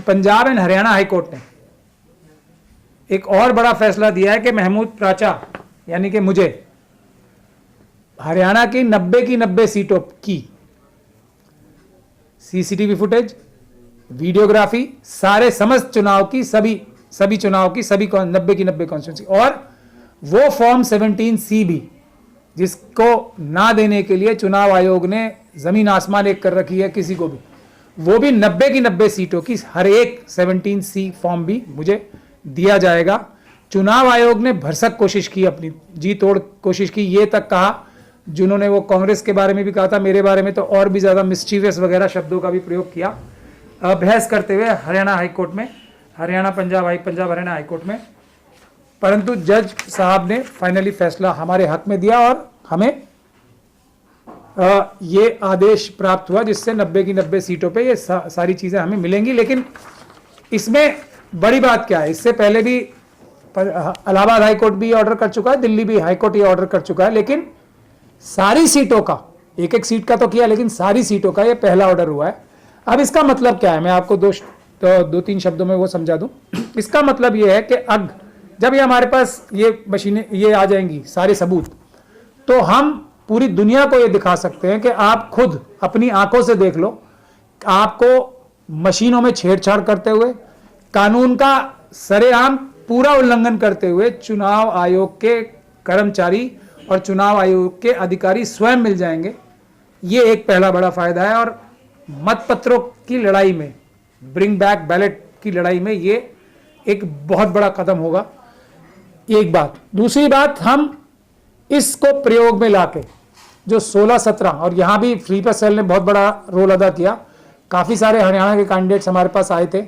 Punjab and Haryana high court ने एक और बड़ा फैसला दिया है कि महमूद प्राचा यानी कि मुझे हरियाणा की 90 की 90 सीटों की सीसीटीवी फुटेज, वीडियोग्राफी, सारे समस्त चुनाव की सभी चुनाव की 90 की 90 कॉन्स्टिट्यूंसी और वो फॉर्म 17C भी जिसको ना देने के लिए चुनाव आयोग ने जमीन आसमान एक कर रखी है किसी को भी, वो भी 90 की 90 सीटों की हर एक 17C फॉर्म भी मुझे दिया जाएगा। चुनाव आयोग ने भरसक कोशिश की, अपनी जी तोड़ कोशिश की, ये तक कहा, जिन्होंने वो कांग्रेस के बारे में भी कहा था, मेरे बारे में तो और भी ज्यादा मिस्चीवियस वगैरह शब्दों का भी प्रयोग किया बहस करते हुए हरियाणा हाईकोर्ट में, हरियाणा पंजाब हरियाणा हाईकोर्ट में। परंतु जज साहब ने फाइनली फैसला हमारे हक में दिया और हमें ये आदेश प्राप्त हुआ जिससे 90 की 90 सीटों पे ये सारी चीजें हमें मिलेंगी। लेकिन इसमें बड़ी बात क्या है, इससे पहले भी इलाहाबाद हाईकोर्ट भी ऑर्डर कर चुका है, दिल्ली भी हाईकोर्ट ये ऑर्डर कर चुका है, लेकिन सारी सीटों का, एक एक सीट का तो किया लेकिन सारी सीटों का ये पहला ऑर्डर हुआ है। अब इसका मतलब क्या है, मैं आपको दो तीन शब्दों में वो समझा दूं। इसका मतलब ये है कि अब जब ये हमारे पास ये मशीनें ये आ जाएंगी सारे सबूत, तो हम पूरी दुनिया को ये दिखा सकते हैं कि आप खुद अपनी आंखों से देख लो, आपको मशीनों में छेड़छाड़ करते हुए, कानून का सरेआम पूरा उल्लंघन करते हुए चुनाव आयोग के कर्मचारी और चुनाव आयोग के अधिकारी स्वयं मिल जाएंगे। ये एक पहला बड़ा फायदा है और मतपत्रों की लड़ाई में, ब्रिंग बैक बैलेट की लड़ाई में ये एक बहुत बड़ा कदम होगा। एक बात, दूसरी बात, हम इसको प्रयोग में लाके जो 16-17 और यहां भी स्लीपर सेल ने बहुत बड़ा रोल अदा किया। काफी सारे हरियाणा के कैंडिडेट्स हमारे पास आए थे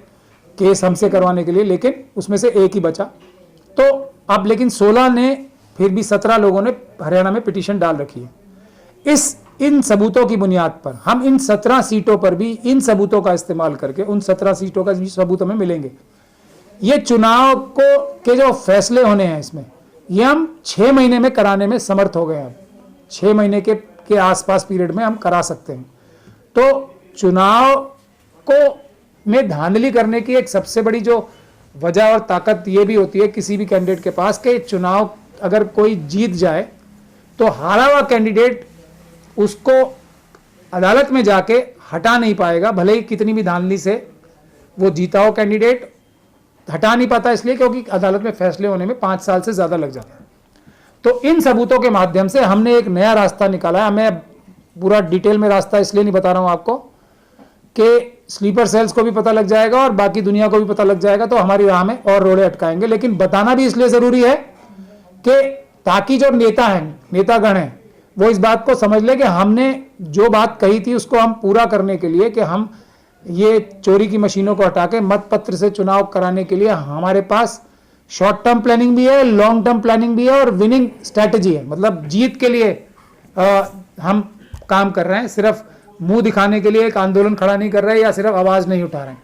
केस हमसे करवाने के लिए, लेकिन उसमें से एक ही बचा। तो अब लेकिन 16 ने, फिर भी 17 लोगों ने हरियाणा में पिटीशन डाल रखी है। इन सबूतों की बुनियाद पर हम इन 17 सीटों पर भी इन सबूतों का इस्तेमाल करके उन 17 सीटों का सबूत हमें मिलेंगे। ये चुनाव को के जो फैसले होने हैं इसमें, ये हम 6 महीने में कराने में समर्थ हो गए हैं। 6 महीने के आसपास पीरियड में हम करा सकते हैं। तो चुनाव को में धांधली करने की एक सबसे बड़ी जो वजह और ताकत ये भी होती है किसी भी कैंडिडेट के पास कि चुनाव अगर कोई जीत जाए तो हारा हुआ कैंडिडेट उसको अदालत में जाके हटा नहीं पाएगा, भले ही कितनी भी धांधली से वो जीता हो कैंडिडेट हटा नहीं पाता, इसलिए क्योंकि अदालत में फैसले होने में 5 साल से ज्यादा लग जाता है। तो इन सबूतों के माध्यम से हमने एक नया रास्ता निकाला है। मैं पूरा डिटेल में रास्ता इसलिए नहीं बता रहा हूं आपको कि स्लीपर सेल्स को भी पता लग जाएगा और बाकी दुनिया को भी पता लग जाएगा, तो हमारी राह में और रोड़े अटकाएंगे। लेकिन बताना भी इसलिए जरूरी है कि ताकि जो नेतागण हैं वो इस बात को समझ ले कि हमने जो बात कही थी उसको हम पूरा करने के लिए, कि हम ये चोरी की मशीनों को हटा के मतपत्र से चुनाव कराने के लिए हमारे पास शॉर्ट टर्म प्लानिंग भी है, लॉन्ग टर्म प्लानिंग भी है और विनिंग स्ट्रैटेजी है। मतलब जीत के लिए हम काम कर रहे हैं, सिर्फ मुंह दिखाने के लिए एक आंदोलन खड़ा नहीं कर रहे या सिर्फ आवाज नहीं उठा रहे हैं।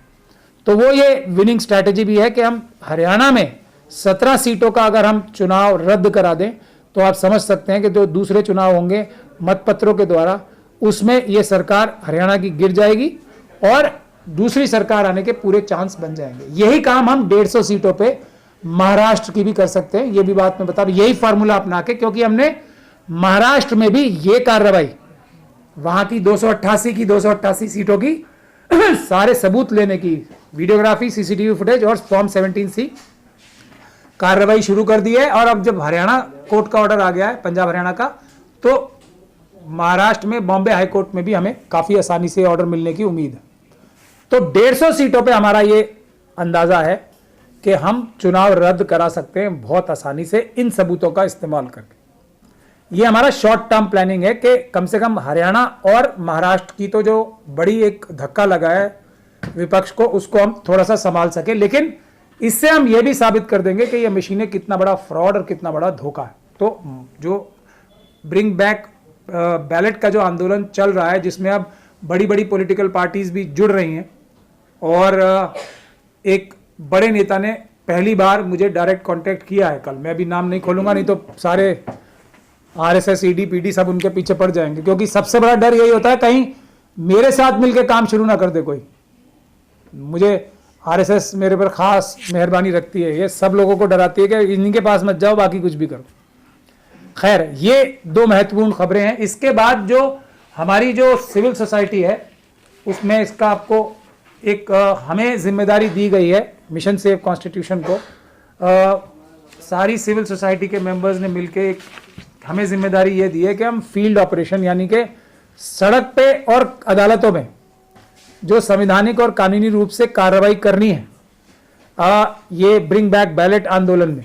तो वो ये विनिंग स्ट्रैटेजी भी है कि हम हरियाणा में 17 सीटों का अगर हम चुनाव रद्द करा दें तो आप समझ सकते हैं कि जो दूसरे चुनाव होंगे मतपत्रों के द्वारा, उसमें ये सरकार हरियाणा की गिर जाएगी और दूसरी सरकार आने के पूरे चांस बन जाएंगे। यही काम हम 150 सीटों पे महाराष्ट्र की भी कर सकते हैं। ये भी बात मैं बता रहा हूं, यही फॉर्मूला अपना के, क्योंकि हमने महाराष्ट्र में भी ये कार्रवाई वहां की 288 सीटों की सारे सबूत लेने की, वीडियोग्राफी, सीसीटीवी फुटेज और फॉर्म 17C कार्रवाई शुरू कर दी है। और अब जब हरियाणा कोर्ट का ऑर्डर आ गया है, पंजाब हरियाणा का, तो महाराष्ट्र में बॉम्बे हाई कोर्ट में भी हमें काफी आसानी से ऑर्डर मिलने की उम्मीद है। तो 150 सीटों पे हमारा ये अंदाजा है कि हम चुनाव रद्द करा सकते हैं बहुत आसानी से इन सबूतों का इस्तेमाल करके। ये हमारा शॉर्ट टर्म प्लानिंग है कि कम से कम हरियाणा और महाराष्ट्र की तो जो बड़ी एक धक्का लगा है विपक्ष को, उसको हम थोड़ा सा संभाल सके। लेकिन इससे हम ये भी साबित कर देंगे कि ये मशीनें कितना बड़ा फ्रॉड और कितना बड़ा धोखा है। तो जो ब्रिंग बैक बैलेट का जो आंदोलन चल रहा है, जिसमें अब बड़ी बड़ी पॉलिटिकल पार्टीज भी जुड़ रही हैं, और एक बड़े नेता ने पहली बार मुझे डायरेक्ट कांटेक्ट किया है कल, मैं अभी नाम नहीं खोलूंगा नहीं तो सारे आरएसएस, ईडी, पीडी सब उनके पीछे पड़ जाएंगे, क्योंकि सबसे बड़ा डर यही होता है कहीं मेरे साथ मिलकर काम शुरू ना कर दे कोई। मुझे आरएसएस मेरे पर खास मेहरबानी रखती है, ये सब लोगों को डराती है कि इनके पास मत जाओ, बाकी कुछ भी करो। खैर, ये दो महत्वपूर्ण खबरें हैं। इसके बाद जो हमारी जो सिविल सोसाइटी है उसमें इसका आपको एक हमें जिम्मेदारी दी गई है मिशन सेव कॉन्स्टिट्यूशन को। सारी सिविल सोसाइटी के मेंबर्स ने मिलकर एक हमें जिम्मेदारी ये दी है कि हम फील्ड ऑपरेशन यानी कि सड़क पे और अदालतों में जो संवैधानिक और कानूनी रूप से कार्रवाई करनी है, ये ब्रिंग बैक बैलेट आंदोलन में।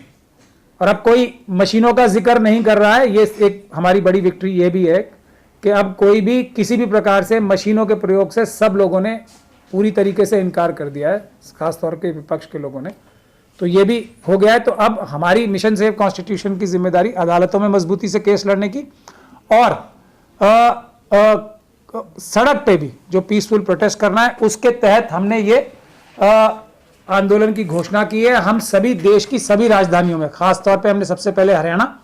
और अब कोई मशीनों का जिक्र नहीं कर रहा है, ये एक हमारी बड़ी विक्ट्री ये भी है कि अब कोई भी किसी भी प्रकार से मशीनों के प्रयोग से सब लोगों ने पूरी तरीके से इनकार कर दिया है, खासतौर के विपक्ष के लोगों ने। तो ये भी हो गया है। तो अब हमारी मिशन सेव कॉन्स्टिट्यूशन की जिम्मेदारी अदालतों में मजबूती से केस लड़ने की और सड़क पे भी जो पीसफुल प्रोटेस्ट करना है, उसके तहत हमने ये आंदोलन की घोषणा की है। हम सभी देश की सभी राजधानियों में, खास तौर पे हमने सबसे पहले हरियाणा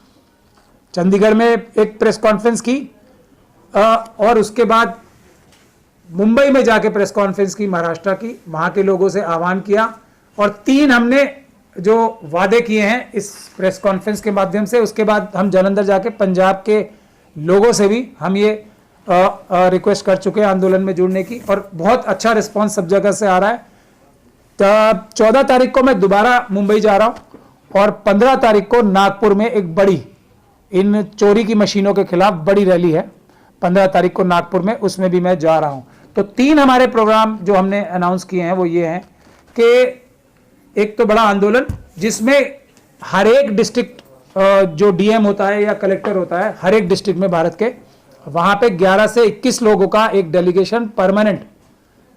चंडीगढ़ में एक प्रेस कॉन्फ्रेंस की और उसके बाद मुंबई में जाके प्रेस कॉन्फ्रेंस की, महाराष्ट्र की, वहां के लोगों से आह्वान किया। और 3 हमने जो वादे किए हैं इस प्रेस कॉन्फ्रेंस के माध्यम से, उसके बाद हम जालंधर जाके पंजाब के लोगों से भी हम ये रिक्वेस्ट कर चुके हैं आंदोलन में जुड़ने की, और बहुत अच्छा रिस्पांस सब जगह से आ रहा है। 14 तारीख को मैं दोबारा मुंबई जा रहा हूं और 15 तारीख को नागपुर में एक बड़ी इन चोरी की मशीनों के खिलाफ बड़ी रैली है, 15 तारीख को नागपुर में, उसमें भी मैं जा रहा हूं। तो 3 हमारे प्रोग्राम जो हमने अनाउंस किए हैं वो ये हैं कि एक तो बड़ा आंदोलन जिसमें हर एक डिस्ट्रिक्ट जो डीएम होता है या कलेक्टर होता है हर एक डिस्ट्रिक्ट में भारत के, वहां पे 11 से 21 लोगों का एक डेलीगेशन परमानेंट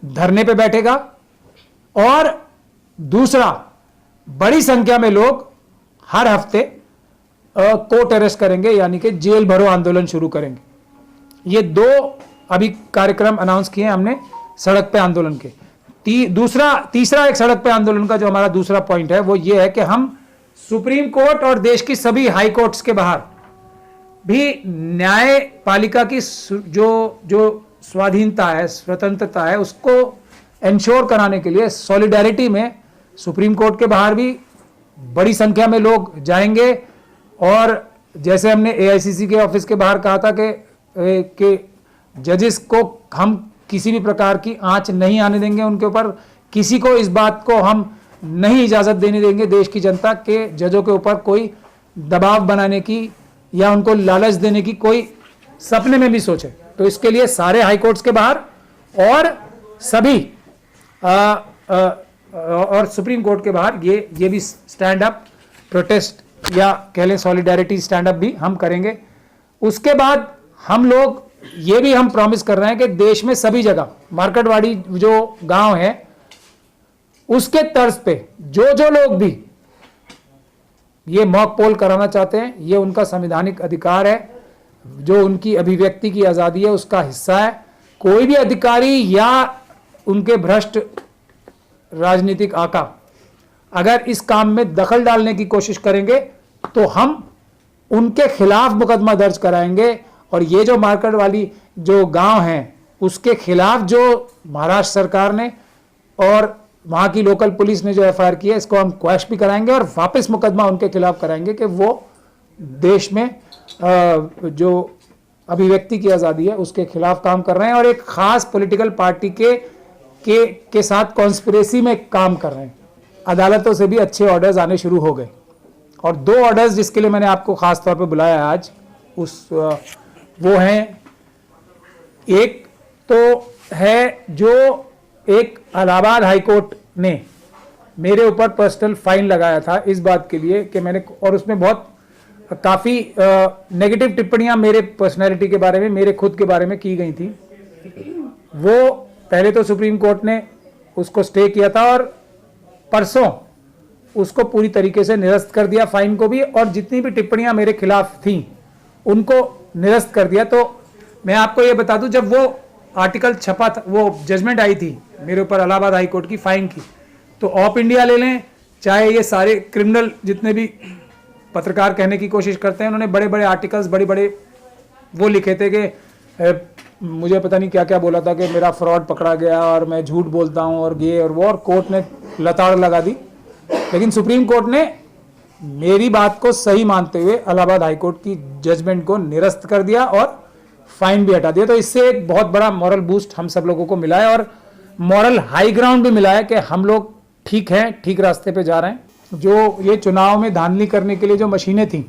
धरने पे बैठेगा। और दूसरा, बड़ी संख्या में लोग हर हफ्ते कोर्ट अरेस्ट करेंगे, यानी कि जेल भरो आंदोलन शुरू करेंगे। ये 2 अभी कार्यक्रम अनाउंस किए हमने सड़क पे आंदोलन के। तीसरा एक सड़क पे आंदोलन का जो हमारा दूसरा पॉइंट है वो ये है कि हम सुप्रीम कोर्ट और देश की सभी हाई कोर्ट्स के बाहर भी न्यायपालिका की जो स्वाधीनता है, स्वतंत्रता है, उसको इंश्योर कराने के लिए सॉलिडारिटी में सुप्रीम कोर्ट के बाहर भी बड़ी संख्या में लोग जाएंगे। और जैसे हमने एआईसीसी के ऑफिस के बाहर कहा था कि जजेस को हम किसी भी प्रकार की आंच नहीं आने देंगे उनके ऊपर, किसी को इस बात को हम नहीं इजाजत देने देंगे देश की जनता के जजों के ऊपर कोई दबाव बनाने की या उनको लालच देने की कोई सपने में भी सोचे। तो इसके लिए सारे हाई कोर्ट्स के बाहर और सभी और सुप्रीम कोर्ट के बाहर ये भी स्टैंड अप प्रोटेस्ट या कह लें सॉलिडारिटी स्टैंड अप भी हम करेंगे। उसके बाद हम लोग ये भी हम प्रॉमिस कर रहे हैं कि देश में सभी जगह मार्केटवाड़ी जो गांव है उसके तर्ज पे जो लोग भी ये मॉक पोल कराना चाहते हैं, ये उनका संवैधानिक अधिकार है, जो उनकी अभिव्यक्ति की आज़ादी है उसका हिस्सा है। कोई भी अधिकारी या उनके भ्रष्ट राजनीतिक आका अगर इस काम में दखल डालने की कोशिश करेंगे तो हम उनके खिलाफ मुकदमा दर्ज कराएंगे। और ये जो मार्केट वाली जो गांव हैं उसके खिलाफ जो महाराष्ट्र सरकार ने और वहां की लोकल पुलिस ने जो एफआईआर की है, इसको हम क्वैश भी कराएंगे और वापस मुकदमा उनके खिलाफ कराएंगे कि वो देश में जो अभिव्यक्ति की आज़ादी है उसके खिलाफ काम कर रहे हैं और एक खास पॉलिटिकल पार्टी के साथ कॉन्स्पिरेसी में काम कर रहे हैं। अदालतों से भी अच्छे ऑर्डर्स आने शुरू हो गए और 2 ऑर्डर्स जिसके लिए मैंने आपको खास तौर पे बुलाया आज वो हैं, एक तो है जो एक इलाहाबाद हाईकोर्ट ने मेरे ऊपर पर्सनल फाइन लगाया था इस बात के लिए कि मैंने, और उसमें बहुत काफ़ी नेगेटिव टिप्पणियां मेरे पर्सनैलिटी के बारे में, मेरे खुद के बारे में की गई थी। वो पहले तो सुप्रीम कोर्ट ने उसको स्टे किया था और परसों उसको पूरी तरीके से निरस्त कर दिया, फाइन को भी, और जितनी भी टिप्पणियां मेरे खिलाफ थी उनको निरस्त कर दिया। तो मैं आपको ये बता दूं, जब वो आर्टिकल छपा था, वो जजमेंट आई थी मेरे ऊपर इलाहाबाद हाई कोर्ट की फाइन की, तो ऑफ इंडिया ले लें, चाहे ये सारे क्रिमिनल जितने भी पत्रकार कहने की कोशिश करते हैं, उन्होंने बड़े बड़े आर्टिकल्स बड़े बड़े वो लिखे थे कि मुझे पता नहीं क्या क्या बोला था कि मेरा फ्रॉड पकड़ा गया और मैं झूठ बोलता हूँ और ये और वो, और कोर्ट ने लताड़ लगा दी। लेकिन सुप्रीम कोर्ट ने मेरी बात को सही मानते हुए इलाहाबाद हाई कोर्ट की जजमेंट को निरस्त कर दिया और फाइन भी हटा दिया। तो इससे एक बहुत बड़ा मॉरल बूस्ट हम सब लोगों को मिला है और मॉरल हाई ग्राउंड भी मिला है कि हम लोग ठीक हैं, ठीक रास्ते पे जा रहे हैं। जो ये चुनाव में धांधली करने के लिए जो मशीनें थी,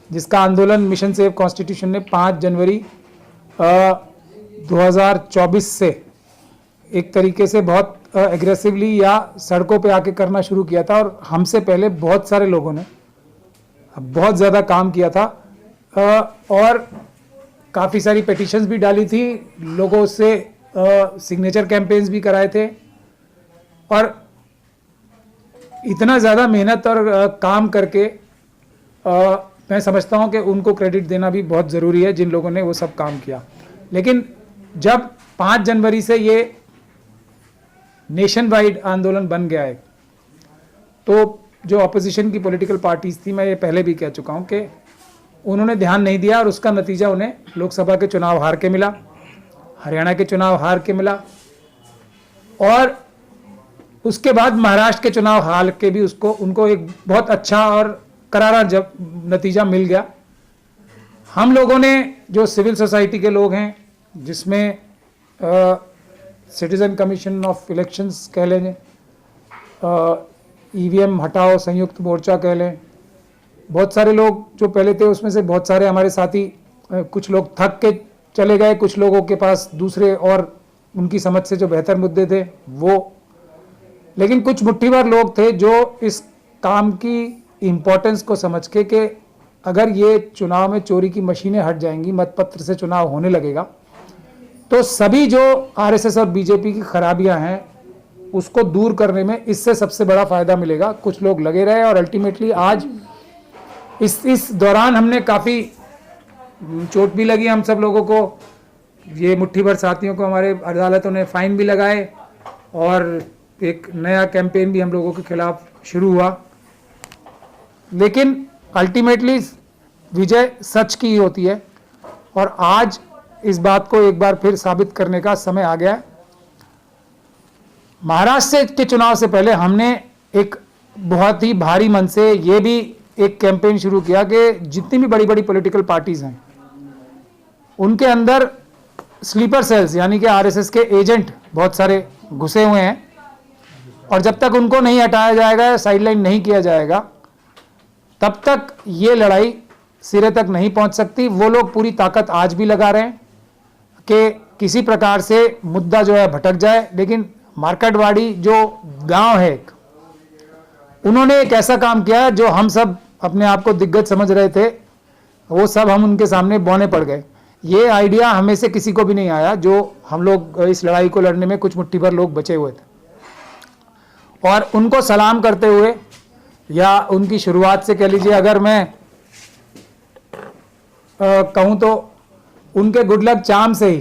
जिसका आंदोलन मिशन सेव कॉन्स्टिट्यूशन ने 5 जनवरी 2024 से एक तरीके से बहुत एग्रेसिवली या सड़कों पे आके करना शुरू किया था, और हमसे पहले बहुत सारे लोगों ने बहुत ज़्यादा काम किया था और काफ़ी सारी पेटिशंस भी डाली थी, लोगों से सिग्नेचर कैंपेन्स भी कराए थे, और इतना ज़्यादा मेहनत और काम करके मैं समझता हूँ कि उनको क्रेडिट देना भी बहुत ज़रूरी है जिन लोगों ने वो सब काम किया। लेकिन जब 5 जनवरी से ये नेशन वाइड आंदोलन बन गया है, तो जो ऑपोजिशन की पॉलिटिकल पार्टीज़ थी, मैं ये पहले भी कह चुका हूँ कि उन्होंने ध्यान नहीं दिया और उसका नतीजा उन्हें लोकसभा के चुनाव हार के मिला, हरियाणा के चुनाव हार के मिला, और उसके बाद महाराष्ट्र के चुनाव हार के भी उनको एक बहुत अच्छा और करारा जब नतीजा मिल गया। हम लोगों ने, जो सिविल सोसाइटी के लोग हैं, जिसमें सिटीजन कमीशन ऑफ इलेक्शंस कह लें, ईवीएम हटाओ संयुक्त मोर्चा कह लें, बहुत सारे लोग जो पहले थे उसमें से बहुत सारे हमारे साथी, कुछ लोग थक के चले गए, कुछ लोगों के पास दूसरे और उनकी समझ से जो बेहतर मुद्दे थे वो, लेकिन कुछ मुट्ठी भर लोग थे जो इस काम की इम्पोर्टेंस को समझ के कि अगर ये चुनाव में चोरी की मशीनें हट जाएंगी, मतपत्र से चुनाव होने लगेगा, तो सभी जो आरएसएस और बीजेपी की खराबियां हैं उसको दूर करने में इससे सबसे बड़ा फायदा मिलेगा। कुछ लोग लगे रहे और अल्टीमेटली आज इस दौरान हमने काफ़ी चोट भी लगी हम सब लोगों को, ये मुट्ठी भर साथियों को हमारे अदालतों ने फाइन भी लगाए और एक नया कैंपेन भी हम लोगों के खिलाफ शुरू हुआ। लेकिन अल्टीमेटली विजय सच की ही होती है और आज इस बात को एक बार फिर साबित करने का समय आ गया है। महाराष्ट्र के चुनाव से पहले हमने एक बहुत ही भारी मन से ये भी एक कैंपेन शुरू किया कि जितनी भी बड़ी बड़ी पॉलिटिकल पार्टीज हैं उनके अंदर स्लीपर सेल्स यानी कि आरएसएस के एजेंट बहुत सारे घुसे हुए हैं, और जब तक उनको नहीं हटाया जाएगा, साइडलाइन नहीं किया जाएगा, तब तक ये लड़ाई सिरे तक नहीं पहुंच सकती। वो लोग पूरी ताकत आज भी लगा रहे हैं कि किसी प्रकार से मुद्दा जो है भटक जाए। लेकिन मार्केटवाड़ी जो गांव है, उन्होंने एक ऐसा काम किया जो हम सब अपने आप को दिग्गज समझ रहे थे, वो सब हम उनके सामने बौने पड़ गए। ये आइडिया हमें से किसी को भी नहीं आया, जो हम लोग इस लड़ाई को लड़ने में कुछ मुट्ठी भर लोग बचे हुए थे, और उनको सलाम करते हुए या उनकी शुरुआत से कह लीजिए, अगर मैं कहूँ तो उनके गुड लक चार्म से ही